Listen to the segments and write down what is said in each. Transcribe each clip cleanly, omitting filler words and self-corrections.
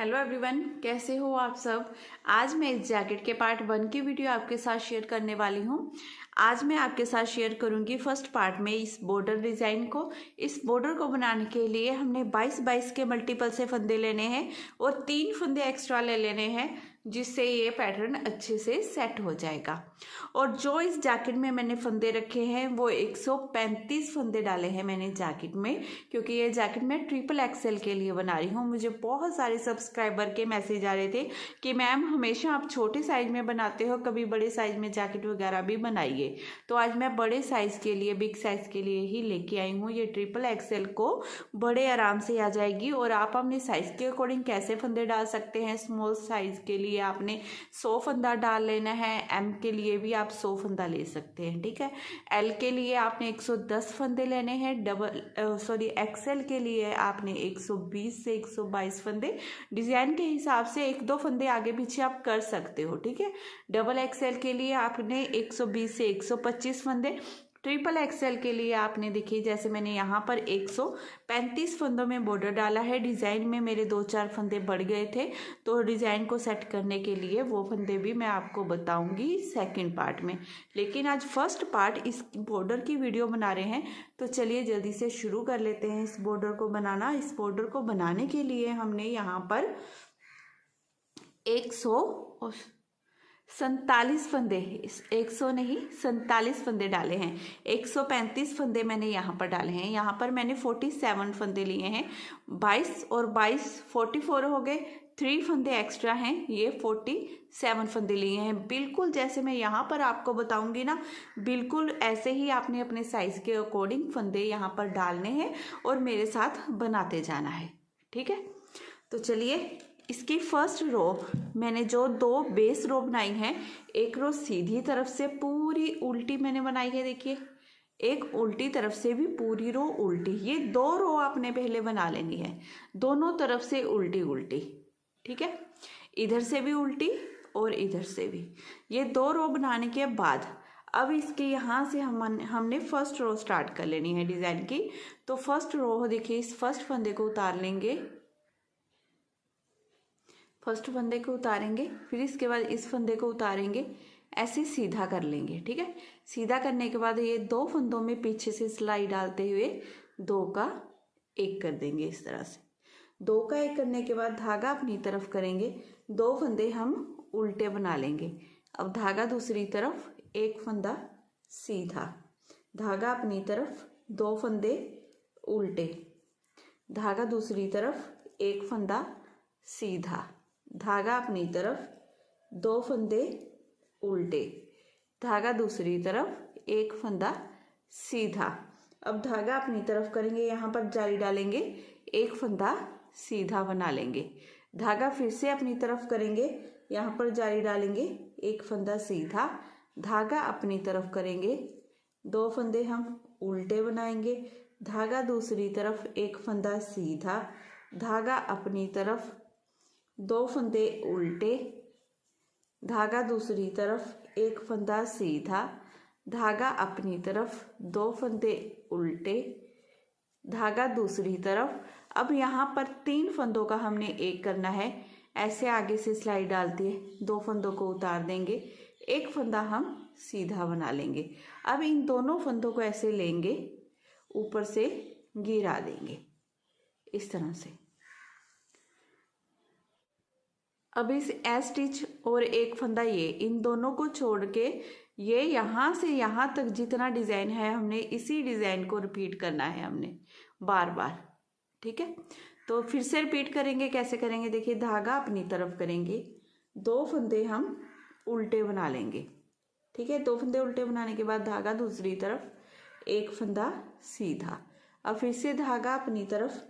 Hello everyone, कैसे हो आप सब। आज मैं इस जैकेट के पार्ट 1 की वीडियो आपके साथ शेयर करने वाली हूँ। आज मैं आपके साथ शेयर करूँगी फर्स्ट पार्ट में इस बॉर्डर डिज़ाइन को। इस बॉर्डर को बनाने के लिए हमने 22-22 के मल्टीपल से फंदे लेने हैं और 3 फंदे एक्स्ट्रा ले लेने हैं, जिससे ये पैटर्न अच्छे से सेट हो जाएगा। और जो इस जैकेट में मैंने फंदे रखे हैं वो 135 फंदे डाले हैं मैंने जैकेट में, क्योंकि ये जैकेट मैं ट्रिपल एक्सेल के लिए बना रही हूँ। मुझे बहुत सारे सब्सक्राइबर के मैसेज आ रहे थे कि मैम हमेशा आप छोटे साइज में बनाते हो, कभी बड़े साइज में जैकेट वगैरह भी बनाइए। तो आज मैं बड़े साइज के लिए, बिग साइज के लिए ही लेके आई हूँ। ये ट्रिपल एक्सेल को बड़े आराम से आ जाएगी और आप अपने साइज के अकॉर्डिंग कैसे फंदे डाल सकते हैं। स्मॉल साइज के लिए आपने 100 फंदा डाल लेना है, एम के लिए भी आप 100 फंदा ले सकते हैं, ठीक है। एल के लिए आपने 110 फंदे लेने हैं, एक्सेल के लिए आपने 120 से 122 फंदे। डिज़ाइन के हिसाब से 1-2 फंदे आगे पीछे आप कर सकते हो, ठीक है। डबल एक्सेल के लिए आपने 120 से 125 फंदे। ट्रिपल एक्सेल के लिए आपने देखिए, जैसे मैंने यहाँ पर 135 फंदों में बॉर्डर डाला है। डिज़ाइन में मेरे 2-4 फंदे बढ़ गए थे, तो डिज़ाइन को सेट करने के लिए वो फंदे भी मैं आपको बताऊंगी सेकंड पार्ट में। लेकिन आज फर्स्ट पार्ट इस बॉर्डर की वीडियो बना रहे हैं, तो चलिए जल्दी से शुरू कर लेते हैं इस बॉर्डर को बनाना। इस बॉर्डर को बनाने के लिए हमने यहाँ पर 147 फंदे, 100 नहीं 47 फंदे डाले हैं। 135 फंदे मैंने यहाँ पर डाले हैं। यहाँ पर मैंने 47 फंदे लिए हैं। 22 और 22 44 हो गए। 3 फंदे एक्स्ट्रा हैं, ये 47 फंदे लिए हैं। बिल्कुल जैसे मैं यहाँ पर आपको बताऊंगी ना, बिल्कुल ऐसे ही आपने अपने साइज के अकॉर्डिंग फंदे यहाँ पर डालने हैं और मेरे साथ बनाते जाना है, ठीक है। तो चलिए, इसकी फर्स्ट रो मैंने जो 2 बेस रो बनाई हैं, एक रो सीधी तरफ से पूरी उल्टी मैंने बनाई है, देखिए। एक उल्टी तरफ से भी पूरी रो उल्टी। ये 2 रो आपने पहले बना लेनी है, दोनों तरफ से उल्टी उल्टी, ठीक है। इधर से भी उल्टी और इधर से भी। ये 2 रो बनाने के बाद अब इसके यहाँ से हमने फर्स्ट रो स्टार्ट कर लेनी है डिज़ाइन की। तो फर्स्ट रो देखिए, इस फर्स्ट फंदे को उतार लेंगे, फर्स्ट फंदे को उतारेंगे, फिर इसके बाद इस फंदे को उतारेंगे, ऐसे सीधा कर लेंगे, ठीक है। सीधा करने के बाद ये 2 फंदों में पीछे से सिलाई डालते हुए 2 का 1 कर देंगे, इस तरह से। 2 का 1 करने के बाद धागा अपनी तरफ करेंगे, 2 फंदे हम उल्टे बना लेंगे। अब धागा दूसरी तरफ, 1 फंदा सीधा, धागा अपनी तरफ, 2 फंदे उल्टे, धागा दूसरी तरफ, 1 फंदा सीधा, धागा अपनी तरफ, 2 फंदे उल्टे, धागा दूसरी तरफ, 1 फंदा सीधा। अब धागा अपनी तरफ करेंगे, यहाँ पर जाली डालेंगे, 1 फंदा सीधा बना लेंगे। धागा फिर से अपनी तरफ करेंगे, यहाँ पर जाली डालेंगे, 1 फंदा सीधा, धागा अपनी तरफ करेंगे, 2 फंदे हम उल्टे बनाएंगे, धागा दूसरी तरफ, 1 फंदा सीधा, धागा अपनी तरफ, 2 फंदे उल्टे, धागा दूसरी तरफ, 1 फंदा सीधा, धागा अपनी तरफ, 2 फंदे उल्टे, धागा दूसरी तरफ। अब यहाँ पर 3 फंदों का हमने 1 करना है। ऐसे आगे से सिलाई डालती है, 2 फंदों को उतार देंगे, 1 फंदा हम सीधा बना लेंगे। अब इन दोनों फंदों को ऐसे लेंगे, ऊपर से गिरा देंगे इस तरह से। अब इस ए स्टिच और 1 फंदा ये, इन दोनों को छोड़ के ये यहाँ से यहाँ तक जितना डिज़ाइन है, हमने इसी डिज़ाइन को रिपीट करना है हमने बार बार, ठीक है। तो फिर से रिपीट करेंगे, कैसे करेंगे देखिए। धागा अपनी तरफ करेंगे, 2 फंदे हम उल्टे बना लेंगे, ठीक है। 2 फंदे उल्टे बनाने के बाद धागा दूसरी तरफ, 1 फंदा सीधा। अब फिर से धागा अपनी तरफ,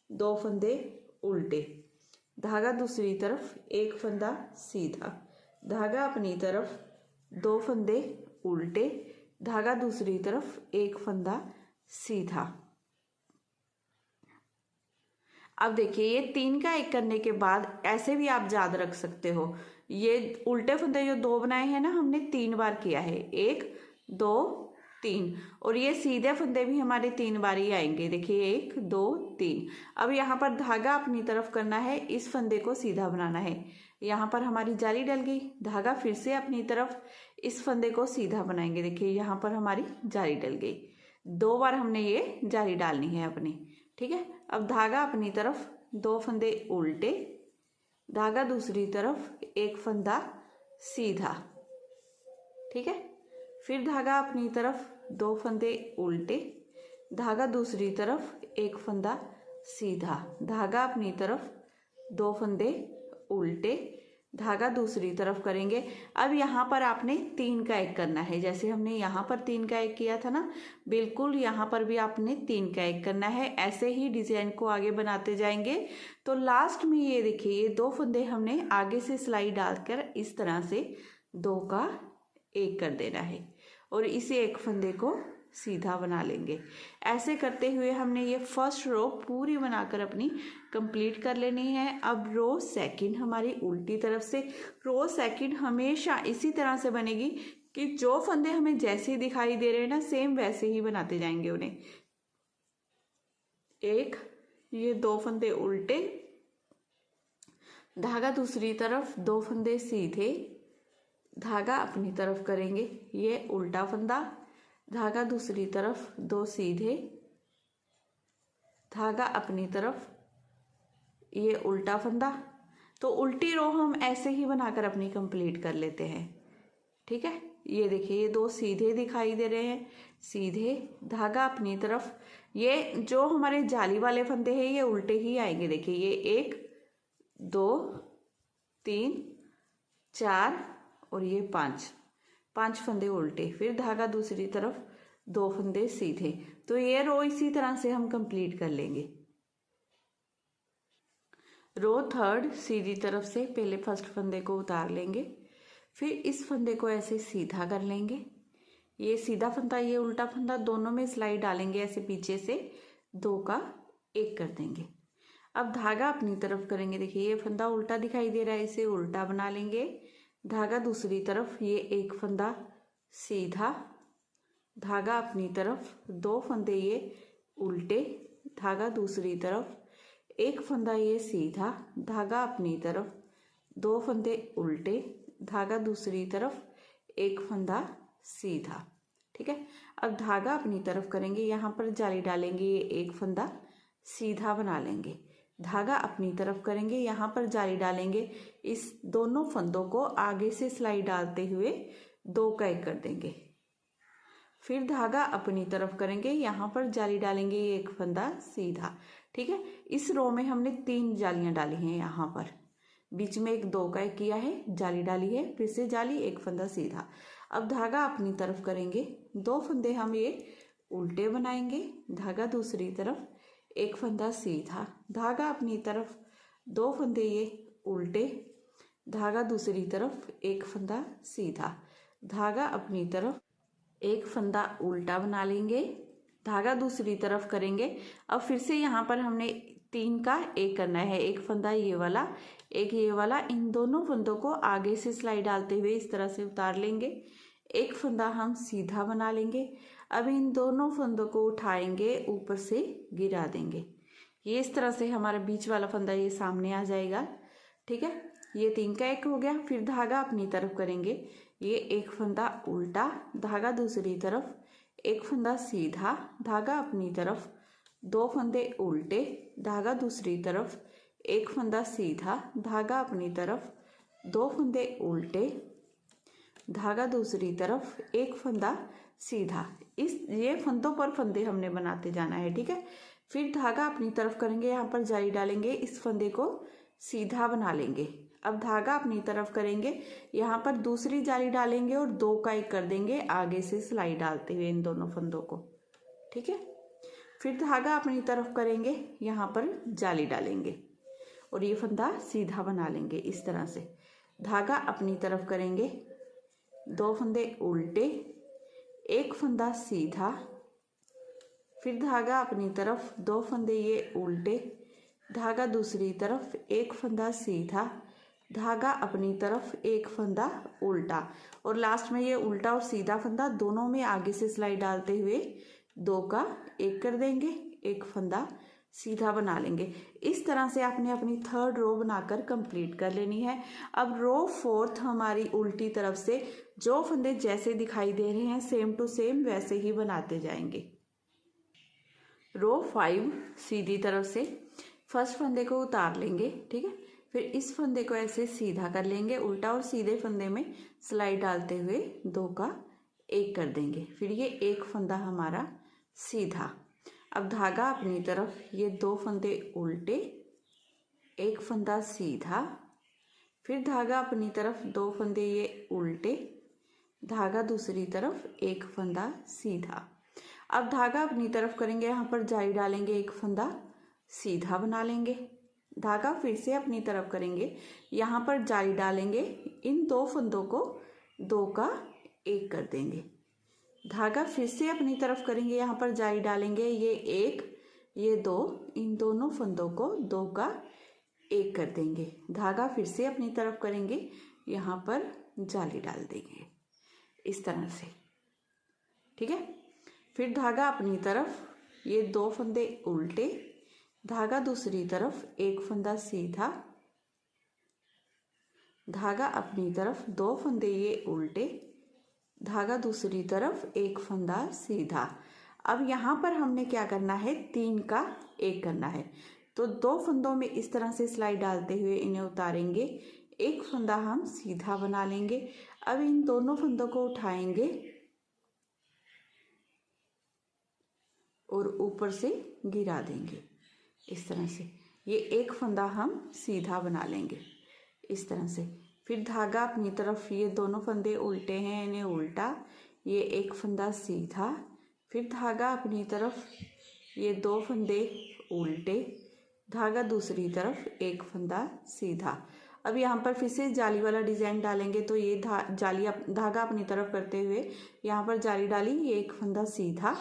2 फंदे उल्टे, धागा दूसरी तरफ, 1 फंदा सीधा, धागा अपनी तरफ, 2 फंदे उल्टे, धागा दूसरी तरफ, 1 फंदा सीधा। अब देखिए, ये 3 का 1 करने के बाद ऐसे भी आप याद रख सकते हो। ये उल्टे फंदे जो 2 बनाए हैं ना, हमने 3 बार किया है, 1 2 3 और ये सीधे फंदे भी हमारे 3 बार ही आएंगे। देखिए 1 2 3। अब यहाँ पर धागा अपनी तरफ करना है, इस फंदे को सीधा बनाना है। यहाँ पर हमारी जाली डल गई, धागा फिर से अपनी तरफ, इस फंदे को सीधा बनाएंगे। देखिए यहाँ पर हमारी जाली डल गई, 2 बार हमने ये जाली डालनी है अपनी। ठीक है, अब धागा अपनी तरफ, 2 फंदे उल्टे, धागा दूसरी तरफ, एक फंदा सीधा। ठीक है, फिर धागा अपनी तरफ, 2 फंदे उल्टे, धागा दूसरी तरफ, एक फंदा सीधा, धागा अपनी तरफ, 2 फंदे उल्टे, धागा दूसरी तरफ करेंगे। अब यहाँ पर आपने 3 का 1 करना है, जैसे हमने यहाँ पर 3 का 1 किया था ना, बिल्कुल यहाँ पर भी आपने 3 का 1 करना है। ऐसे ही डिजाइन को आगे बनाते जाएंगे। तो लास्ट में ये देखिए, ये 2 फंदे हमने आगे से सिलाई डालकर इस तरह से 2 का 1 कर देना है और इसे एक फंदे को सीधा बना लेंगे। ऐसे करते हुए हमने ये फर्स्ट रो पूरी बनाकर अपनी कंप्लीट कर लेनी है। अब रो सेकंड हमारी उल्टी तरफ से, रो सेकंड हमेशा इसी तरह से बनेगी कि जो फंदे हमें जैसे ही दिखाई दे रहे हैं ना, सेम वैसे ही बनाते जाएंगे उन्हें। एक, ये 2 फंदे उल्टे, धागा दूसरी तरफ, 2 फंदे सीधे, धागा अपनी तरफ करेंगे, ये उल्टा फंदा, धागा दूसरी तरफ, 2 सीधे, धागा अपनी तरफ, ये उल्टा फंदा। तो उल्टी रो हम ऐसे ही बनाकर अपनी कंप्लीट कर लेते हैं। ठीक है, ये देखिए ये 2 सीधे दिखाई दे रहे हैं, सीधे, धागा अपनी तरफ। ये जो हमारे जाली वाले फंदे हैं ये उल्टे ही आएंगे। देखिए ये 1 2 3 4 और ये 5 फंदे उल्टे, फिर धागा दूसरी तरफ, 2 फंदे सीधे। तो ये रो इसी तरह से हम कंप्लीट कर लेंगे। रो थर्ड सीधी तरफ से पहले फर्स्ट फंदे को उतार लेंगे, फिर इस फंदे को ऐसे सीधा कर लेंगे, ये सीधा फंदा, ये उल्टा फंदा, दोनों में सिलाई डालेंगे, ऐसे पीछे से 2 का 1 कर देंगे। अब धागा अपनी तरफ करेंगे। देखिए ये फंदा उल्टा दिखाई दे रहा है, इसे उल्टा बना लेंगे, धागा दूसरी तरफ, ये एक फंदा सीधा, धागा अपनी तरफ, 2 फंदे ये उल्टे, धागा दूसरी तरफ, एक फंदा ये सीधा, धागा अपनी तरफ, 2 फंदे उल्टे, धागा दूसरी तरफ, एक फंदा सीधा। ठीक है, अब धागा अपनी तरफ करेंगे, यहाँ पर जाली डालेंगे, ये एक फंदा सीधा बना लेंगे, धागा अपनी तरफ करेंगे, यहाँ पर जाली डालेंगे, इस दोनों फंदों को आगे से सिलाई डालते हुए 2 का 1 कर देंगे, फिर धागा अपनी तरफ करेंगे, यहाँ पर जाली डालेंगे, ये एक फंदा सीधा। ठीक है, इस रो में हमने 3 जालियां डाली हैं, यहाँ पर बीच में एक 2 का 1 किया है, जाली डाली है, फिर से जाली, एक फंदा सीधा। अब धागा अपनी तरफ करेंगे, 2 फंदे हम ये उल्टे बनाएंगे, धागा दूसरी तरफ, एक फंदा सीधा, धागा अपनी तरफ, 2 फंदे ये उल्टे, धागा दूसरी तरफ, एक फंदा सीधा, धागा अपनी तरफ, एक फंदा उल्टा बना लेंगे, धागा दूसरी तरफ करेंगे। अब फिर से यहाँ पर हमने 3 का 1 करना है, एक फंदा ये वाला, एक ये वाला, इन दोनों फंदों को आगे से सिलाई डालते हुए इस तरह से उतार लेंगे, एक फंदा हम सीधा बना लेंगे। अब इन दोनों फंदों को उठाएंगे, ऊपर से गिरा देंगे, ये इस तरह से हमारा बीच वाला फंदा ये सामने आ जाएगा। ठीक है, ये 3 का 1 हो गया। फिर धागा अपनी तरफ करेंगे, ये एक फंदा उल्टा, धागा दूसरी तरफ, एक फंदा सीधा, धागा अपनी तरफ, 2 फंदे उल्टे, धागा दूसरी तरफ, एक फंदा सीधा, धागा अपनी तरफ, 2 फंदे उल्टे, धागा दूसरी तरफ, एक फंदा सीधा। ये फंदों पर फंदे हमने बनाते जाना है। ठीक है, फिर धागा अपनी तरफ करेंगे, यहाँ पर जाली डालेंगे, इस फंदे को सीधा बना लेंगे। अब धागा अपनी तरफ करेंगे, यहाँ पर दूसरी जाली डालेंगे और 2 का 1 कर देंगे, आगे से सिलाई डालते हुए इन दोनों फंदों को। ठीक है, फिर धागा अपनी तरफ करेंगे, यहाँ पर जाली डालेंगे और ये फंदा सीधा बना लेंगे इस तरह से। धागा अपनी तरफ करेंगे, 2 फंदे उल्टे, एक फंदा सीधा, फिर धागा अपनी तरफ, 2 फंदे ये उल्टे, धागा दूसरी तरफ, एक फंदा सीधा, धागा अपनी तरफ एक फंदा उल्टा, और लास्ट में ये उल्टा और सीधा फंदा दोनों में आगे से सिलाई डालते हुए 2 का 1 कर देंगे, एक फंदा सीधा बना लेंगे। इस तरह से आपने अपनी 3rd रो बनाकर कंप्लीट कर लेनी है। अब रो 4th हमारी उल्टी तरफ से जो फंदे जैसे दिखाई दे रहे हैं सेम टू सेम वैसे ही बनाते जाएंगे। रो 5 सीधी तरफ से फर्स्ट फंदे को उतार लेंगे, ठीक है। फिर इस फंदे को ऐसे सीधा कर लेंगे, उल्टा और सीधे फंदे में सिलाई डालते हुए 2 का 1 कर देंगे। फिर ये एक फंदा हमारा सीधा। अब धागा अपनी तरफ, ये 2 फंदे उल्टे, एक फंदा सीधा, फिर धागा अपनी तरफ 2 फंदे ये उल्टे, धागा दूसरी तरफ एक फंदा सीधा। अब धागा अपनी तरफ करेंगे, यहाँ पर जाली डालेंगे, एक फंदा सीधा बना लेंगे, धागा फिर से अपनी तरफ करेंगे, यहाँ पर जाली डालेंगे, इन 2 फंदों को 2 का 1 कर देंगे, धागा फिर से अपनी तरफ करेंगे, यहाँ पर जाली डालेंगे, ये 1 ये 2, इन दोनों फंदों को 2 का 1 कर देंगे, धागा फिर से अपनी तरफ करेंगे, यहाँ पर जाली डाल देंगे इस तरह से, ठीक है। फिर धागा अपनी तरफ, ये 2 फंदे उल्टे, धागा दूसरी तरफ एक फंदा सीधा, धागा अपनी तरफ 2 फंदे ये उल्टे, धागा दूसरी तरफ एक फंदा सीधा। अब यहाँ पर हमने क्या करना है, 3 का 1 करना है, तो 2 फंदों में इस तरह से सिलाई डालते हुए इन्हें उतारेंगे, एक फंदा हम सीधा बना लेंगे। अब इन दोनों फंदों को उठाएंगे और ऊपर से गिरा देंगे इस तरह से, ये एक फंदा हम सीधा बना लेंगे इस तरह से। फिर धागा अपनी तरफ, ये दोनों फंदे उल्टे हैं, इन्हें उल्टा, ये एक फंदा सीधा, फिर धागा अपनी तरफ, ये 2 फंदे उल्टे, धागा दूसरी तरफ एक फंदा सीधा। अब यहाँ पर फिर से जाली वाला डिज़ाइन डालेंगे, तो ये धागा अपनी तरफ करते हुए यहाँ पर जाली डाली, ये एक फंदा सीधा,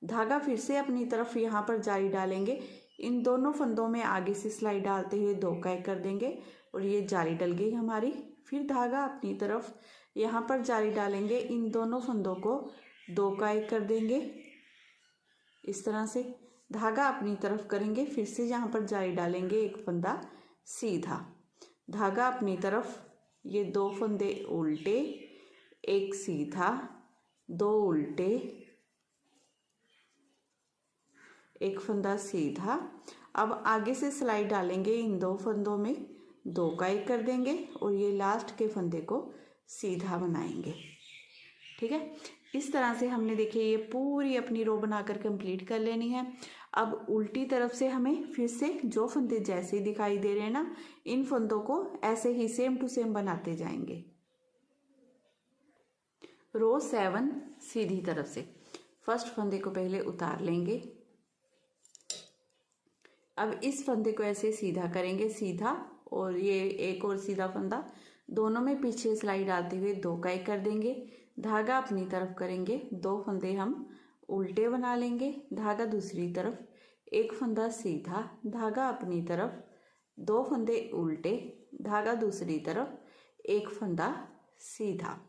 धागा फिर से अपनी तरफ यहाँ पर जाली डालेंगे, इन दोनों फंदों में आगे से सिलाई डालते हुए 2 का 1 कर देंगे और ये जाली डल गई हमारी। फिर धागा अपनी तरफ यहाँ पर जाली डालेंगे, इन दोनों फंदों को 2 का 1 कर देंगे इस तरह से, धागा अपनी तरफ करेंगे, फिर से यहाँ पर जाली डालेंगे, एक फंदा सीधा, धागा अपनी तरफ, ये 2 फंदे उल्टे, एक सीधा, 2 उल्टे, एक फंदा सीधा। अब आगे से सिलाई डालेंगे, इन 2 फंदों में 2 का 1 कर देंगे और ये लास्ट के फंदे को सीधा बनाएंगे, ठीक है। इस तरह से हमने देखिए ये पूरी अपनी रो बनाकर कंप्लीट कर लेनी है। अब उल्टी तरफ से हमें फिर से जो फंदे जैसे दिखाई दे रहे हैं ना, इन फंदों को ऐसे ही सेम टू सेम बनाते जाएंगे। रो 7 सीधी तरफ से फर्स्ट फंदे को पहले उतार लेंगे, अब इस फंदे को ऐसे सीधा करेंगे, सीधा, और ये एक और सीधा फंदा, दोनों में पीछे सिलाई डालते हुए 2 का 1 कर देंगे, धागा अपनी तरफ करेंगे, 2 फंदे हम उल्टे बना लेंगे, धागा दूसरी तरफ एक फंदा सीधा, धागा अपनी तरफ 2 फंदे उल्टे, धागा दूसरी तरफ एक फंदा सीधा।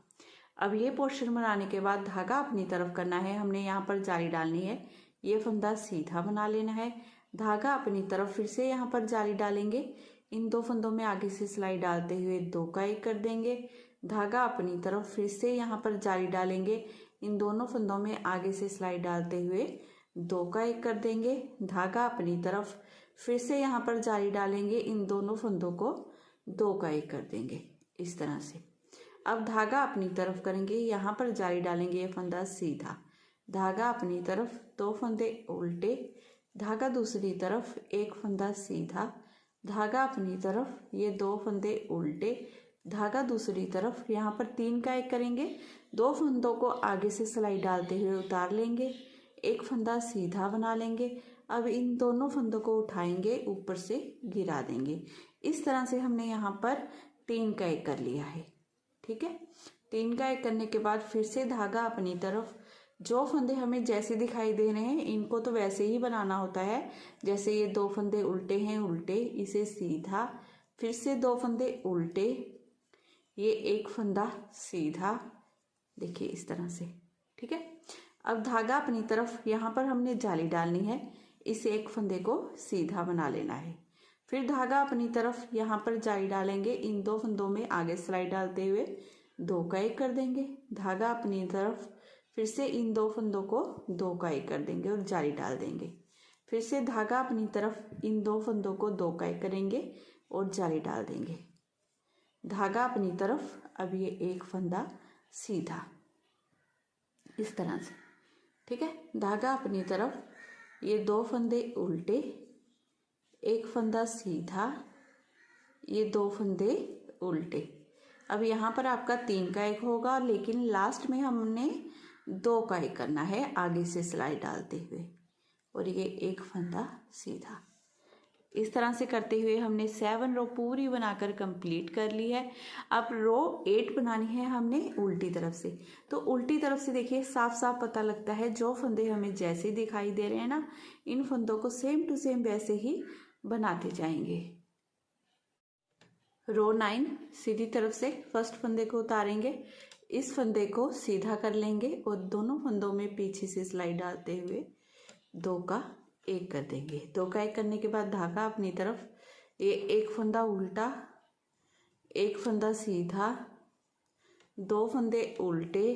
अब ये पोर्शन बनाने के बाद धागा अपनी तरफ करना है, हमने यहाँ पर जाली डालनी है, ये फंदा सीधा बना लेना है, धागा अपनी तरफ फिर से यहाँ पर जाली डालेंगे, इन 2 फंदों में आगे से सिलाई डालते हुए 2 का 1 कर देंगे, धागा अपनी तरफ फिर से यहाँ पर जाली डालेंगे, इन दोनों फंदों में आगे से सिलाई डालते हुए 2 का 1 कर देंगे, धागा अपनी तरफ फिर से यहाँ पर जाली डालेंगे, इन दोनों फंदों को 2 का 1 कर देंगे इस तरह से। अब धागा अपनी तरफ करेंगे, यहाँ पर जाली डालेंगे, ये फंदा सीधा, धागा अपनी तरफ 2 फंदे उल्टे, धागा दूसरी तरफ एक फंदा सीधा, धागा अपनी तरफ, ये 2 फंदे उल्टे, धागा दूसरी तरफ, यहाँ पर 3 का 1 करेंगे, 2 फंदों को आगे से सिलाई डालते हुए उतार लेंगे, एक फंदा सीधा बना लेंगे। अब इन दोनों फंदों को उठाएंगे, ऊपर से गिरा देंगे। इस तरह से हमने यहाँ पर 3 का 1 कर लिया है, ठीक है। 3 का 1 करने के बाद फिर से धागा अपनी तरफ, जो फंदे हमें जैसे दिखाई दे रहे हैं इनको तो वैसे ही बनाना होता है, जैसे ये 2 फंदे उल्टे हैं, उल्टे, इसे सीधा, फिर से 2 फंदे उल्टे, ये एक फंदा सीधा, देखिए इस तरह से, ठीक है। अब धागा अपनी तरफ, यहाँ पर हमने जाली डालनी है, इस एक फंदे को सीधा बना लेना है। फिर धागा अपनी तरफ यहाँ पर जाली डालेंगे, इन 2 फंदों में आगे सिलाई डालते हुए 2 का 1 कर देंगे। धागा अपनी तरफ, फिर से इन 2 फंदों को 2 का 1 कर देंगे और जाली डाल देंगे। फिर से धागा अपनी तरफ, इन 2 फंदों को 2 का 1 करेंगे और जाली डाल देंगे। धागा अपनी तरफ, अब ये एक फंदा सीधा, इस तरह से, ठीक है। धागा अपनी तरफ, ये 2 फंदे उल्टे, एक फंदा सीधा, ये 2 फंदे उल्टे। अब यहाँ पर आपका 3 का 1 होगा, लेकिन लास्ट में हमने 2 का 1 करना है आगे से सिलाई डालते हुए, और ये एक फंदा सीधा। इस तरह से करते हुए हमने 7 रो पूरी बनाकर कंप्लीट कर ली है। अब रो 8 बनानी है हमने उल्टी तरफ से। तो उल्टी तरफ से देखिए साफ साफ पता लगता है, जो फंदे हमें जैसे दिखाई दे रहे हैं ना, इन फंदों को सेम टू सेम वैसे ही बनाते जाएंगे। रो 9 सीधी तरफ से फर्स्ट फंदे को उतारेंगे, इस फंदे को सीधा कर लेंगे और दोनों फंदों में पीछे से सिलाई डालते हुए 2 का 1 कर देंगे। 2 का 1 करने के बाद धागा अपनी तरफ, ये एक फंदा उल्टा, एक फंदा सीधा, 2 फंदे उल्टे,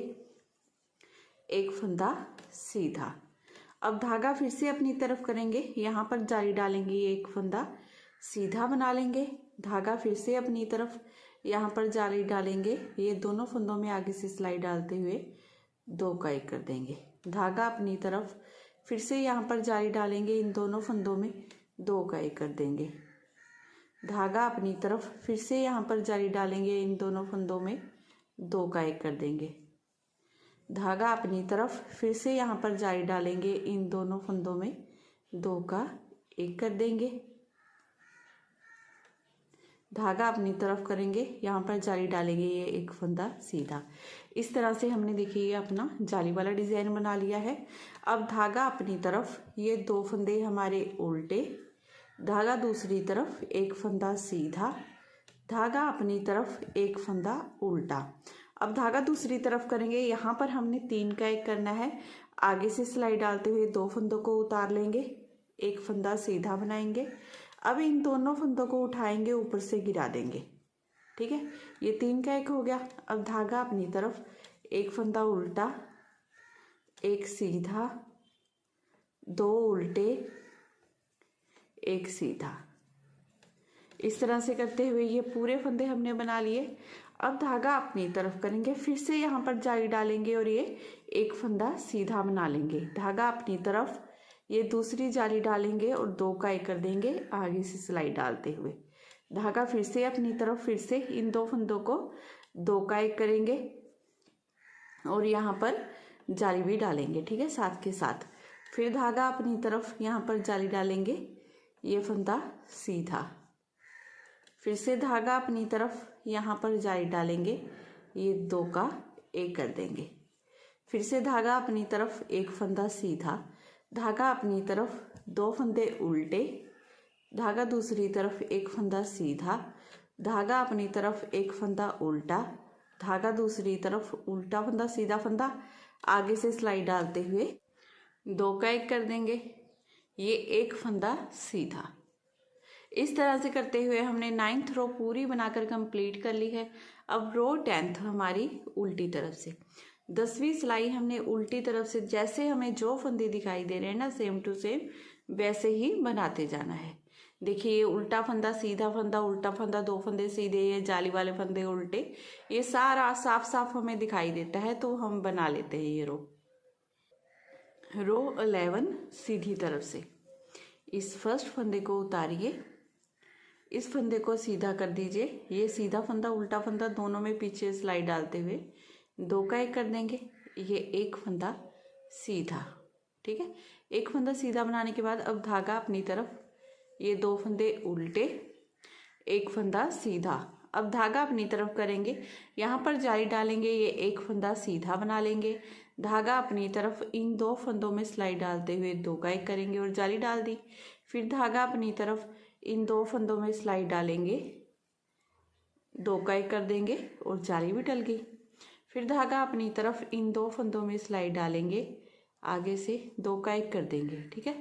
एक फंदा सीधा। अब धागा फिर से अपनी तरफ करेंगे, यहाँ पर जाली डालेंगे, ये एक फंदा सीधा बना लेंगे। धागा फिर से अपनी तरफ, यहाँ पर जाली डालेंगे, ये दोनों फंदों में आगे से सिलाई डालते हुए 2 का 1 कर देंगे। धागा अपनी तरफ, फिर से यहाँ पर जाली डालेंगे, इन दोनों फंदों में 2 का 1 कर देंगे। धागा अपनी तरफ, फिर से यहाँ पर जाली डालेंगे, इन दोनों फंदों में 2 का 1 कर देंगे। धागा अपनी तरफ, फिर से यहाँ पर जाली डालेंगे, इन दोनों फंदों में 2 का 1 कर देंगे। धागा अपनी तरफ करेंगे, यहाँ पर जाली डालेंगे, ये एक फंदा सीधा। इस तरह से हमने देखिए अपना जाली वाला डिज़ाइन बना लिया है। अब धागा अपनी तरफ, ये 2 फंदे हमारे उल्टे, धागा दूसरी तरफ, एक फंदा सीधा, धागा अपनी तरफ, एक फंदा उल्टा। अब धागा दूसरी तरफ करेंगे, यहाँ पर हमने 3 का 1 करना है। आगे से सिलाई डालते हुए 2 फंदों को उतार लेंगे, एक फंदा सीधा बनाएंगे। अब इन दोनों फंदों को उठाएंगे, ऊपर से गिरा देंगे, ठीक है। ये 3 का 1 हो गया। अब धागा अपनी तरफ, एक फंदा उल्टा, एक सीधा, 2 उल्टे, एक सीधा। इस तरह से करते हुए ये पूरे फंदे हमने बना लिए। अब धागा अपनी तरफ करेंगे, फिर से यहाँ पर जाली डालेंगे और ये एक फंदा सीधा बना लेंगे। धागा अपनी तरफ, ये दूसरी जाली डालेंगे और 2 का 1 कर देंगे आगे से सिलाई डालते हुए। धागा फिर से अपनी तरफ, फिर से इन 2 फंदों को 2 का 1 करेंगे और यहाँ पर जाली भी डालेंगे, ठीक है, साथ के साथ। फिर धागा अपनी तरफ, यहाँ पर जाली डालेंगे, ये फंदा सीधा। फिर से धागा अपनी तरफ, यहाँ पर जाली डालेंगे, ये 2 का 1 कर देंगे। फिर से धागा अपनी तरफ, एक फंदा सीधा, धागा अपनी तरफ, 2 फंदे उल्टे, धागा दूसरी तरफ, एक फंदा सीधा, धागा अपनी तरफ, एक फंदा उल्टा, धागा दूसरी तरफ, उल्टा फंदा सीधा फंदा, आगे से सिलाई डालते हुए 2 का 1 कर देंगे, ये एक फंदा सीधा। इस तरह से करते हुए हमने 9th रो पूरी बनाकर कंप्लीट कर ली है। अब रो 10th हमारी उल्टी तरफ से। 10वीं सिलाई हमने उल्टी तरफ से, जैसे हमें जो फंदे दिखाई दे रहे हैं ना, सेम टू सेम वैसे ही बनाते जाना है। देखिए ये उल्टा फंदा, सीधा फंदा, उल्टा फंदा, 2 फंदे सीधे, ये जाली वाले फंदे उल्टे, ये सारा साफ साफ हमें दिखाई देता है, तो हम बना लेते हैं ये रो 11 सीधी तरफ से। इस फर्स्ट फंदे को उतारिए, इस फंदे को सीधा कर दीजिए, ये सीधा फंदा उल्टा फंदा दोनों में पीछे सिलाई डालते हुए 2 का 1 कर देंगे, ये एक फंदा सीधा, ठीक है। एक फंदा सीधा बनाने के बाद अब धागा अपनी तरफ, ये 2 फंदे उल्टे, एक फंदा सीधा। अब धागा अपनी तरफ करेंगे, यहाँ पर जाली डालेंगे, ये एक फंदा सीधा बना लेंगे। धागा अपनी तरफ, इन 2 फंदों में सिलाई डालते हुए 2 का 1 करेंगे और जाली डाल दी। फिर धागा अपनी तरफ, इन 2 फंदों में सिलाई डालेंगे, 2 का 1 कर देंगे और जाली भी डल गई। फिर धागा अपनी तरफ इन 2 फंदों में सिलाई डालेंगे, आगे से 2 का 1 कर देंगे। ठीक है,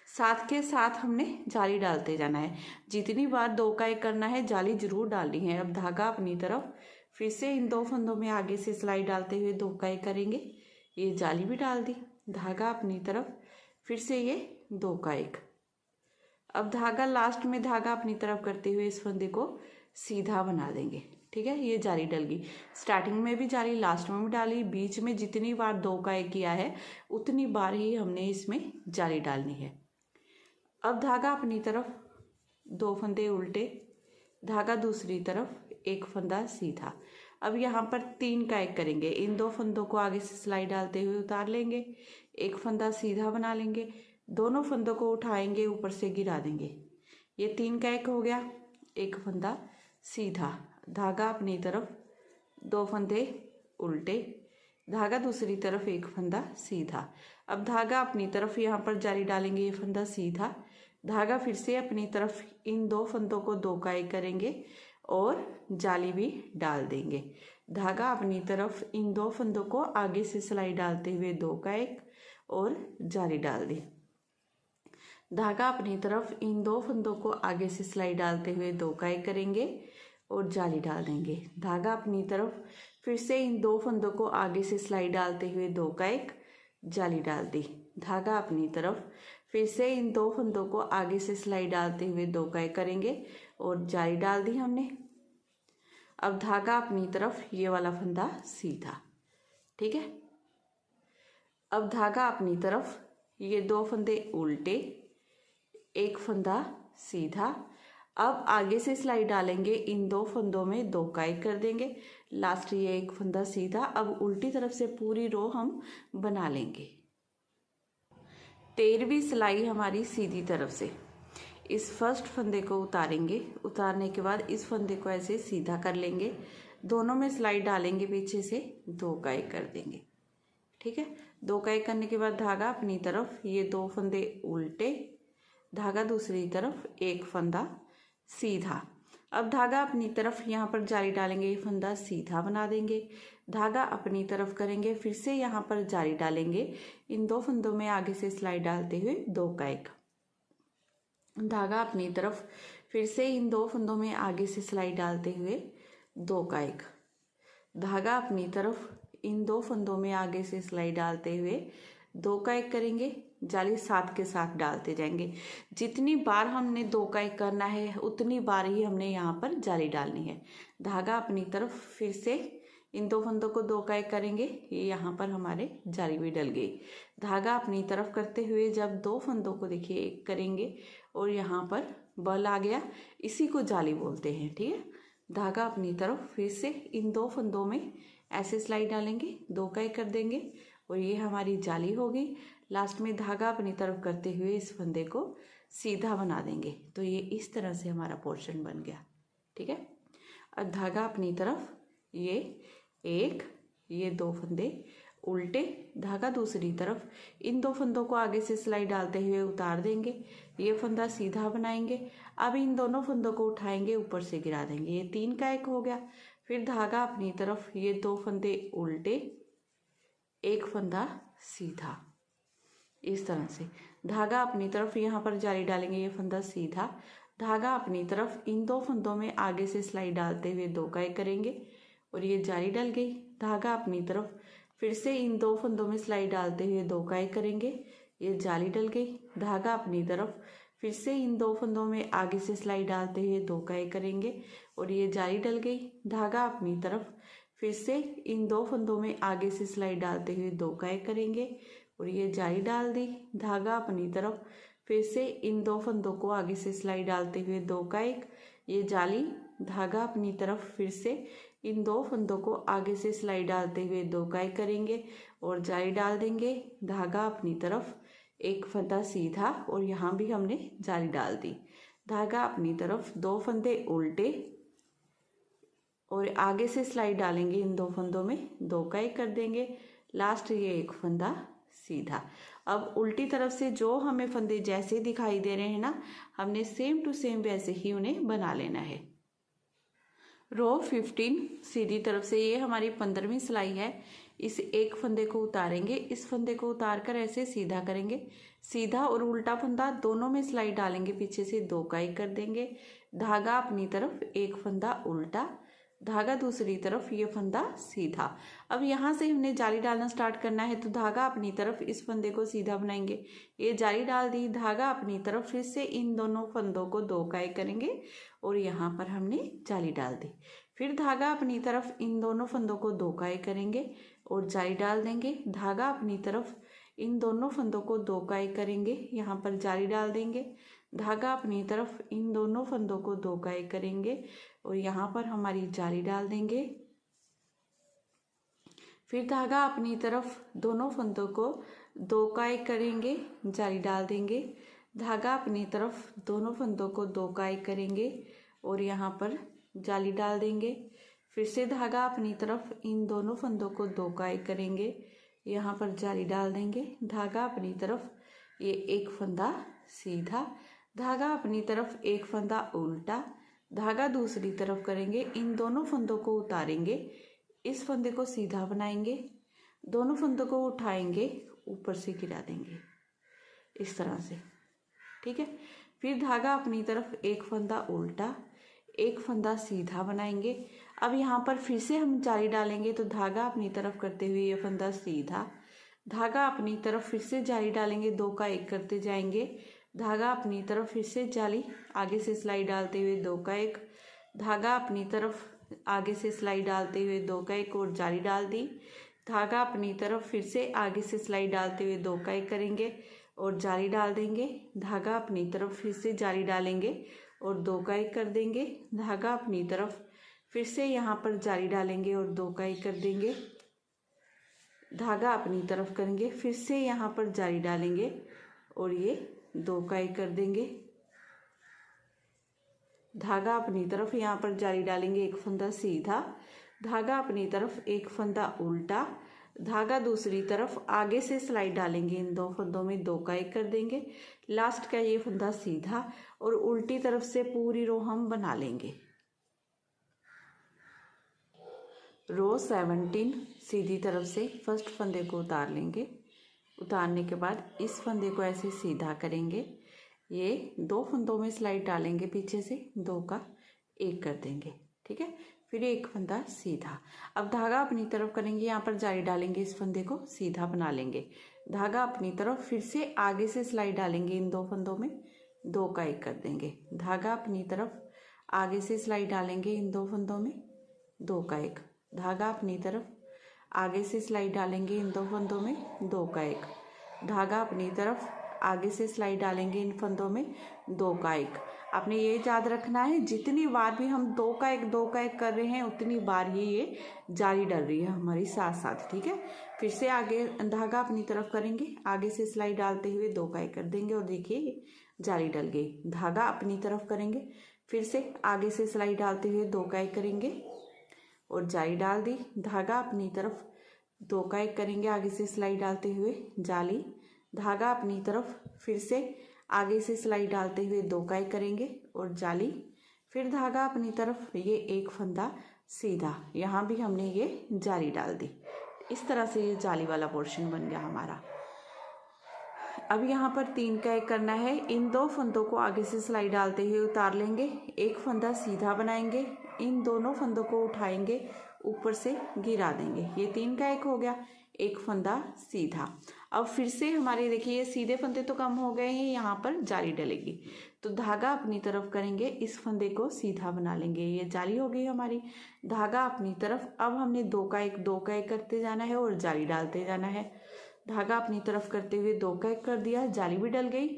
साथ के साथ हमने जाली डालते जाना है। जितनी बार 2 का 1 करना है जाली जरूर डालनी है। अब धागा अपनी तरफ फिर से इन 2 फंदों में आगे से सिलाई डालते हुए 2 का 1 करेंगे, ये जाली भी डाल दी। धागा अपनी तरफ फिर से ये 2 का 1। अब धागा लास्ट में धागा अपनी तरफ करते हुए इस फंदे को सीधा बना देंगे। ठीक है, ये जाली डल गई। स्टार्टिंग में भी जाली, लास्ट में भी डाली, बीच में जितनी बार 2 का 1 किया है उतनी बार ही हमने इसमें जाली डालनी है। अब धागा अपनी तरफ 2 फंदे उल्टे, धागा दूसरी तरफ 1 फंदा सीधा। अब यहाँ पर 3 का 1 करेंगे। इन 2 फंदों को आगे से सिलाई डालते हुए उतार लेंगे, 1 फंदा सीधा बना लेंगे, दोनों फंदों को उठाएंगे, ऊपर से गिरा देंगे। ये 3 का 1 हो गया, 1 फंदा सीधा, धागा अपनी तरफ 2 फंदे उल्टे, धागा दूसरी तरफ 1 फंदा सीधा। अब धागा अपनी तरफ यहाँ पर जाली डालेंगे, ये फंदा सीधा, धागा फिर से अपनी तरफ इन 2 फंदों को 2 का 1 करेंगे और जाली भी डाल देंगे। धागा अपनी तरफ इन 2 फंदों को आगे से सिलाई डालते हुए 2 का 1 और जाली डाल दी। धागा अपनी तरफ इन 2 फंदों को आगे से सिलाई डालते हुए 2 का 1 करेंगे और जाली डाल देंगे। धागा अपनी तरफ फिर से इन 2 फंदों को आगे से सिलाई डालते हुए 2 का 1, जाली डाल दी। धागा अपनी तरफ फिर से इन 2 फंदों को आगे से सिलाई डालते हुए 2 का 1 करेंगे और जाली डाल दी हमने। अब धागा अपनी तरफ ये वाला फंदा सीधा। ठीक है, अब धागा अपनी तरफ ये 2 फंदे उल्टे, 1 फंदा सीधा। अब आगे से सिलाई डालेंगे, इन 2 फंदों में 2 का 1 कर देंगे, लास्ट ये 1 फंदा सीधा। अब उल्टी तरफ से पूरी रो हम बना लेंगे। 13वीं सिलाई हमारी सीधी तरफ से इस फर्स्ट फंदे को उतारेंगे, उतारने के बाद इस फंदे को ऐसे सीधा कर लेंगे, दोनों में सिलाई डालेंगे, पीछे से 2 का 1 कर देंगे। ठीक है, 2 का 1 करने के बाद धागा अपनी तरफ ये 2 फंदे उल्टे, धागा दूसरी तरफ 1 फंदा सीधा। अब धागा अपनी तरफ यहाँ पर जाली डालेंगे, ये फंदा सीधा बना देंगे, धागा अपनी तरफ करेंगे, फिर से यहाँ पर जाली डालेंगे, इन 2 फंदों में आगे से सिलाई डालते हुए 2 का 1। धागा अपनी तरफ फिर से इन 2 फंदों में आगे से सिलाई डालते हुए 2 का 1। धागा अपनी तरफ इन 2 फंदों में आगे से सिलाई डालते हुए 2 का 1 करेंगे, जाली साथ के साथ डालते जाएंगे। जितनी बार हमने 2 का 1 करना है उतनी बार ही हमने यहाँ पर जाली डालनी है। धागा अपनी तरफ फिर से इन 2 फंदों को 2 का 1 करेंगे, ये यहाँ पर हमारे जाली भी डल गई। धागा अपनी तरफ करते हुए जब 2 फंदों को देखिए 1 करेंगे और यहाँ पर बल आ गया, इसी को जाली बोलते हैं। ठीक है, धागा अपनी तरफ फिर से इन 2 फंदों में ऐसे सिलाई डालेंगे, 2 का 1 कर देंगे और ये हमारी जाली हो गई। लास्ट में धागा अपनी तरफ करते हुए इस फंदे को सीधा बना देंगे, तो ये इस तरह से हमारा पोर्शन बन गया। ठीक है, अब धागा अपनी तरफ ये 1, ये 2 फंदे उल्टे, धागा दूसरी तरफ इन 2 फंदों को आगे से सिलाई डालते हुए उतार देंगे, ये फंदा सीधा बनाएंगे। अब इन दोनों फंदों को उठाएंगे, ऊपर से गिरा देंगे, ये 3 का 1 हो गया। फिर धागा अपनी तरफ ये 2 फंदे उल्टे, 1 फंदा सीधा, इस तरह से धागा अपनी तरफ यहाँ पर जाली डालेंगे, ये फंदा सीधा, धागा अपनी तरफ इन 2 फंदों में आगे से सिलाई डालते हुए 2 का 1 करेंगे और ये जाली डल गई। धागा अपनी तरफ फिर से इन 2 फंदों में सिलाई डालते हुए 2 का 1 करेंगे, ये जाली डल गई। धागा अपनी तरफ फिर से इन 2 फंदों में आगे से सिलाई डालते हुए 2 का 1 करेंगे और ये जाली डल गई। धागा अपनी तरफ फिर से इन 2 फंदों में आगे से सिलाई डालते हुए 2 का 1 करेंगे और ये जाली डाल दी। धागा अपनी तरफ फिर से इन 2 फंदों को आगे से सिलाई डालते हुए 2 का 1, ये जाली। धागा अपनी तरफ फिर से इन 2 फंदों को आगे से सिलाई डालते हुए 2 का 1 करेंगे और जाली डाल देंगे। धागा अपनी तरफ 1 फंदा सीधा और यहाँ भी हमने जाली डाल दी। धागा अपनी तरफ 2 फंदे उल्टे और आगे से सिलाई डालेंगे, इन 2 फंदों में 2 का 1 कर देंगे, लास्ट ये 1 फंदा सीधा। अब उल्टी तरफ से जो हमें फंदे जैसे दिखाई दे रहे हैं ना, हमने सेम टू सेम वैसे ही उन्हें बना लेना है। रो 15 सीधी तरफ से, ये हमारी 15वीं सिलाई है। इस एक फंदे को उतारेंगे, इस फंदे को उतार कर ऐसे सीधा करेंगे, सीधा और उल्टा फंदा दोनों में सिलाई डालेंगे, पीछे से 2 का 1 कर देंगे, धागा अपनी तरफ, एक फंदा उल्टा, धागा दूसरी तरफ, ये फंदा सीधा। अब यहाँ से हमने जाली डालना स्टार्ट करना है, तो धागा अपनी तरफ, इस फंदे को सीधा बनाएंगे, ये जाली डाल दी, धागा अपनी तरफ, फिर से इन दोनों फंदों को 2 का 1 करेंगे और यहाँ पर हमने जाली डाल दी। फिर धागा अपनी तरफ, इन दोनों फंदों को 2 का 1 करेंगे और जाली डाल देंगे, धागा अपनी तरफ, इन दोनों फंदों को 2 का 1 करेंगे, यहाँ पर जाली डाल देंगे, धागा अपनी तरफ, इन दोनों फंदों को 2 का 1 करेंगे और यहाँ पर हमारी जाली डाल देंगे। फिर धागा अपनी तरफ, दोनों फंदों को 2 का 1 करेंगे, जाली डाल देंगे, धागा अपनी तरफ, दोनों फंदों को 2 का 1 करेंगे और यहाँ पर जाली डाल देंगे। फिर से धागा अपनी तरफ, इन दोनों फंदों को 2 का 1 करेंगे, यहाँ पर जाली डाल देंगे, धागा अपनी तरफ, ये एक फंदा सीधा, धागा अपनी तरफ, एक फंदा उल्टा, धागा दूसरी तरफ करेंगे, इन दोनों फंदों को उतारेंगे, इस फंदे को सीधा बनाएंगे, दोनों फंदों को उठाएंगे, ऊपर से गिरा देंगे इस तरह से, ठीक है। फिर धागा अपनी तरफ, एक फंदा उल्टा, एक फंदा सीधा बनाएंगे। अब यहाँ पर फिर से हम जाली डालेंगे, तो धागा अपनी तरफ करते हुए ये फंदा सीधा, धागा अपनी तरफ, फिर से जाली डालेंगे, 2 का 1 करते जाएंगे, धागा अपनी तरफ, फिर से जाली, आगे से सिलाई डालते हुए 2 का 1, धागा अपनी तरफ, आगे से सिलाई डालते हुए 2 का 1 और जाली डाल दी, धागा अपनी तरफ, फिर से आगे से सिलाई डालते हुए 2 का 1 करेंगे और जाली डाल देंगे, धागा अपनी तरफ, फिर से जाली डालेंगे और 2 का 1 कर देंगे, धागा अपनी तरफ, फिर से यहाँ पर जाली डालेंगे और 2 का 1 कर देंगे, धागा अपनी तरफ करेंगे, फिर से यहाँ पर जाली डालेंगे और ये 2 का 1 कर देंगे, धागा अपनी तरफ, यहाँ पर जाली डालेंगे, एक फंदा सीधा, धागा अपनी तरफ, एक फंदा उल्टा, धागा दूसरी तरफ, आगे से सिलाई डालेंगे, इन 2 फंदों में 2 का 1 कर देंगे, लास्ट का ये फंदा सीधा और उल्टी तरफ से पूरी रो हम बना लेंगे। रो 17 सीधी तरफ से फर्स्ट फंदे को उतार लेंगे, उतारने के बाद इस फंदे को ऐसे सीधा करेंगे, ये 2 फंदों में सिलाई डालेंगे, पीछे से 2 का 1 कर देंगे, ठीक है। फिर एक फंदा सीधा, अब धागा अपनी तरफ करेंगे, यहाँ पर जाली डालेंगे, इस फंदे को सीधा बना लेंगे, धागा अपनी तरफ, फिर से आगे से सिलाई डालेंगे, इन 2 फंदों में 2 का 1 कर देंगे, धागा अपनी तरफ, आगे से सिलाई डालेंगे, इन 2 फंदों में 2 का 1, धागा अपनी तरफ, आगे से सिलाई डालेंगे, इन 2 फंदों में 2 का 1, धागा अपनी तरफ, आगे से सिलाई डालेंगे, इन फंदों में 2 का 1। आपने ये याद रखना है, जितनी बार भी हम 2 का 1 कर रहे हैं, उतनी बार ही ये जाली डल रही है हमारी साथ साथ, ठीक है। फिर से आगे धागा अपनी तरफ करेंगे, आगे से सिलाई डालते हुए 2 का 1 कर देंगे और देखिए जाली डल गई, धागा अपनी तरफ करेंगे, फिर से आगे से सिलाई डालते हुए 2 का 1 करेंगे और जाली डाल दी, धागा अपनी तरफ, 2 का 1 करेंगे, आगे से सिलाई डालते हुए जाली, धागा अपनी तरफ, फिर से आगे से सिलाई डालते हुए 2 का 1 करेंगे और जाली, फिर धागा अपनी तरफ, ये एक फंदा सीधा, यहाँ भी हमने ये जाली डाल दी। इस तरह से ये जाली वाला पोर्शन बन गया हमारा। अब यहाँ पर 3 का 1 करना है, इन 2 फंदों को आगे से सिलाई डालते हुए उतार लेंगे, एक फंदा सीधा बनाएंगे, इन दोनों फंदों को उठाएंगे, ऊपर से गिरा देंगे, ये 3 का 1 हो गया, एक फंदा सीधा। अब फिर से हमारे देखिए ये सीधे फंदे तो कम हो गए हैं, यहाँ पर जाली डलेगी, तो धागा अपनी तरफ करेंगे, इस फंदे को सीधा बना लेंगे, ये जाली हो गई हमारी, धागा अपनी तरफ, अब हमने 2 का 1 करते जाना है और जाली डालते जाना है, धागा अपनी तरफ करते हुए 2 का 1 कर दिया, जाली भी डल गई।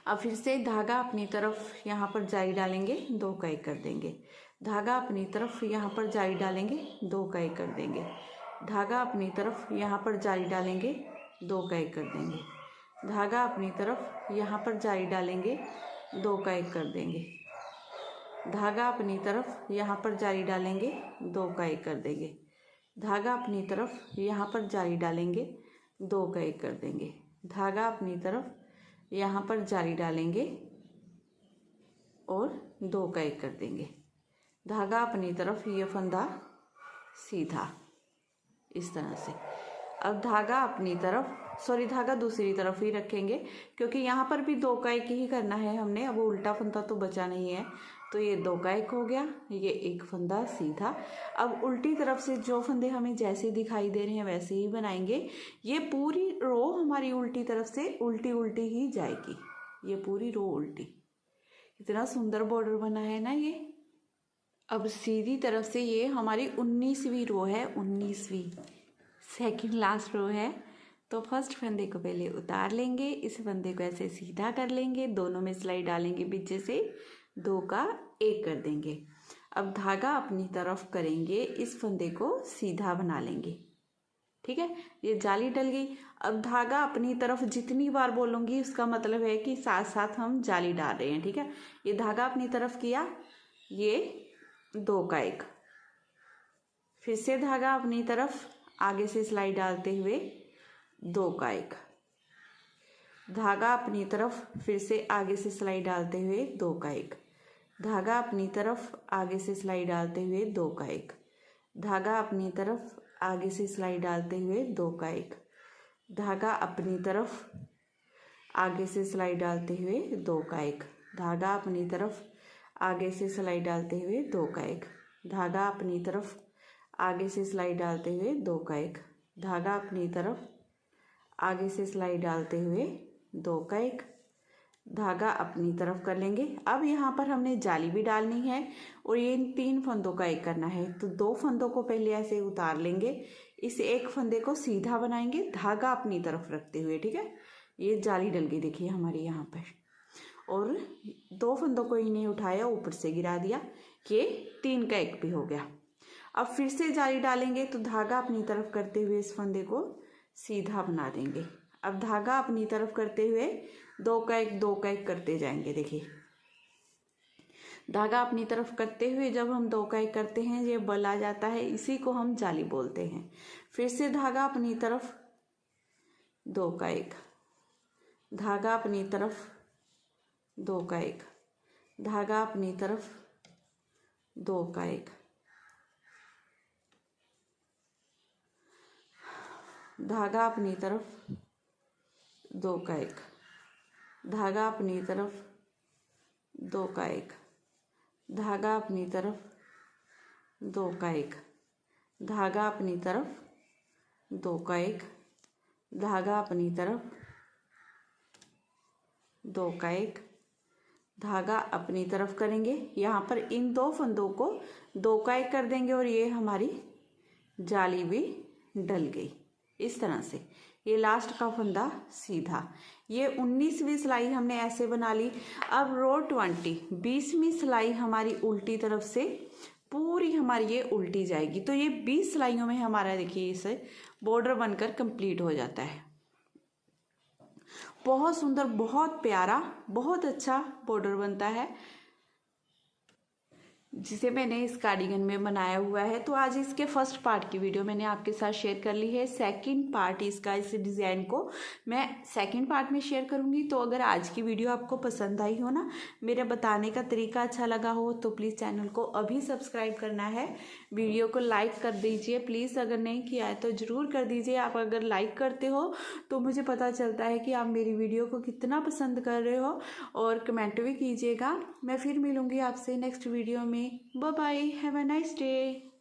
अब फिर से धागा अपनी तरफ, यहाँ पर जाली डालेंगे, 2 का 1 कर देंगे, धागा अपनी तरफ, यहाँ पर जाली डालेंगे, 2 का 1 कर देंगे, धागा अपनी तरफ, यहाँ पर जाली डालेंगे, 2 का 1 कर देंगे, धागा अपनी तरफ, यहाँ पर जाली डालेंगे, 2 का 1 कर देंगे, धागा अपनी तरफ, यहाँ पर जाली डालेंगे, 2 का 1 कर देंगे, धागा अपनी तरफ, यहाँ पर जाली डालेंगे, 2 का 1 कर देंगे, धागा अपनी तरफ, यहाँ पर जाली डालेंगे और 2 का 1 कर देंगे, धागा अपनी तरफ, ये फंदा सीधा इस तरह से। अब धागा अपनी तरफ, सॉरी धागा दूसरी तरफ ही रखेंगे क्योंकि यहाँ पर भी 2 का 1 ही करना है हमने। अब उल्टा फंदा तो बचा नहीं है, तो ये 2 का 1 हो गया, ये एक फंदा सीधा। अब उल्टी तरफ से जो फंदे हमें जैसे दिखाई दे रहे हैं वैसे ही बनाएंगे। ये पूरी रो हमारी उल्टी तरफ से उल्टी उल्टी ही जाएगी, ये पूरी रो उल्टी। इतना सुंदर बॉर्डर बना है ना ये। अब सीधी तरफ से ये हमारी 19वीं रो है, 19वीं सेकंड लास्ट रो है। तो फर्स्ट फंदे को पहले उतार लेंगे, इस फंदे को ऐसे सीधा कर लेंगे, दोनों में सिलाई डालेंगे, पीछे से 2 का 1 कर देंगे। अब धागा अपनी तरफ करेंगे, इस फंदे को सीधा बना लेंगे, ठीक है। ये जाली डल गई। अब धागा अपनी तरफ जितनी बार बोलूँगी उसका मतलब है कि साथ साथ हम जाली डाल रहे हैं, ठीक है। ये धागा अपनी तरफ किया, ये 2 का 1, फिर से धागा अपनी तरफ आगे से सिलाई डालते हुए 2 का 1, धागा अपनी तरफ फिर से आगे से सिलाई डालते हुए 2 का 1, धागा अपनी तरफ आगे से सिलाई डालते हुए 2 का 1, धागा अपनी तरफ आगे से सिलाई डालते हुए 2 का 1, धागा अपनी तरफ आगे से सिलाई डालते हुए 2 का 1, धागा अपनी तरफ आगे से सिलाई डालते हुए 2 का 1, धागा अपनी तरफ आगे से सिलाई डालते हुए 2 का 1, धागा अपनी तरफ आगे से सिलाई डालते हुए 2 का 1, धागा अपनी तरफ कर लेंगे। अब यहाँ पर हमने जाली भी डालनी है और ये 3 फंदों का 1 करना है। तो 2 फंदों को पहले ऐसे उतार लेंगे, इस एक फंदे को सीधा बनाएंगे धागा अपनी तरफ रखते हुए, ठीक है। ये जाली डल गई देखिए हमारी यहाँ पर, और 2 फंदों को इन्हें उठाया, ऊपर से गिरा दिया, ये 3 का 1 भी हो गया। अब फिर से जाली डालेंगे तो धागा अपनी तरफ करते हुए इस फंदे को सीधा बना देंगे। अब धागा अपनी तरफ करते हुए 2 का 1 2 का 1 करते जाएंगे। देखिए धागा अपनी तरफ करते हुए जब हम 2 का 1 करते हैं ये बल आ जाता है, इसी को हम जाली बोलते हैं। फिर से धागा अपनी तरफ 2 का 1, धागा अपनी तरफ 2 का 1, धागा अपनी तरफ 2 का 1, धागा अपनी तरफ 2 का 1, धागा अपनी तरफ 2 का 1, धागा अपनी तरफ 2 का 1, धागा अपनी तरफ 2 का 1, धागा अपनी तरफ 2 का 1, धागा अपनी तरफ करेंगे। यहाँ पर इन 2 फंदों को 2 का 1 कर देंगे और ये हमारी जाली भी डल गई इस तरह से। ये लास्ट का फंदा सीधा। ये 19वीं सिलाई हमने ऐसे बना ली। अब रो 20वीं सिलाई हमारी उल्टी तरफ से पूरी हमारी ये उल्टी जाएगी। तो ये 20 सिलाइयों में हमारा देखिए इसे बॉर्डर बनकर कंप्लीट हो जाता है। बहुत सुंदर, बहुत प्यारा, बहुत अच्छा बॉर्डर बनता है जिसे मैंने इस कार्डिगन में बनाया हुआ है। तो आज इसके फर्स्ट पार्ट की वीडियो मैंने आपके साथ शेयर कर ली है। सेकंड पार्ट इसका, इस डिज़ाइन को मैं सेकंड पार्ट में शेयर करूंगी। तो अगर आज की वीडियो आपको पसंद आई हो ना, मेरे बताने का तरीका अच्छा लगा हो, तो प्लीज़ चैनल को अभी सब्सक्राइब करना है, वीडियो को लाइक कर दीजिए प्लीज़। अगर नहीं किया है तो ज़रूर कर दीजिए। आप अगर लाइक करते हो तो मुझे पता चलता है कि आप मेरी वीडियो को कितना पसंद कर रहे हो, और कमेंट भी कीजिएगा। मैं फिर मिलूँगी आपसे नेक्स्ट वीडियो में। Bye bye. Have a nice day.